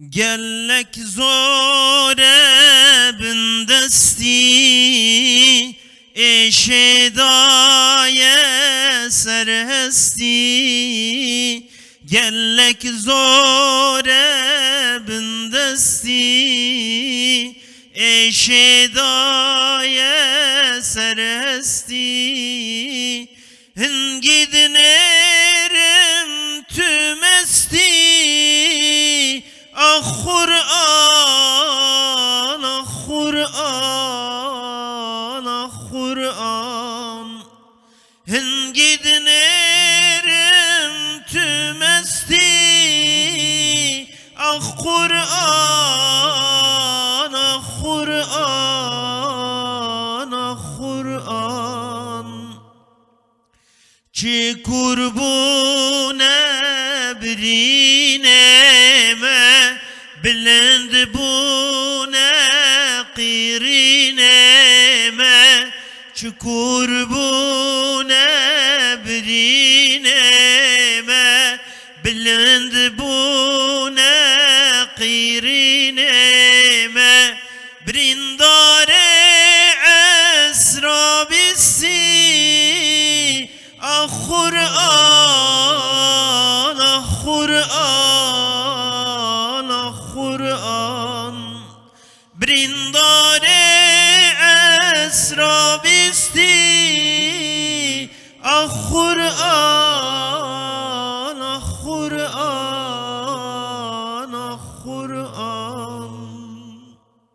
گلک زوره بندستی اشدای سرهستی گلک زوره بندستی اشدای سرهستی هنگی دنرم تümesti ah Kur'an ah Kur'an ah Kur'an هنگی دنرم تümesti ah Kur'an ah Kur'an ah Kur'an Çi kurbune birineme Bilend bune qirineme Çi kurbune birineme Bilend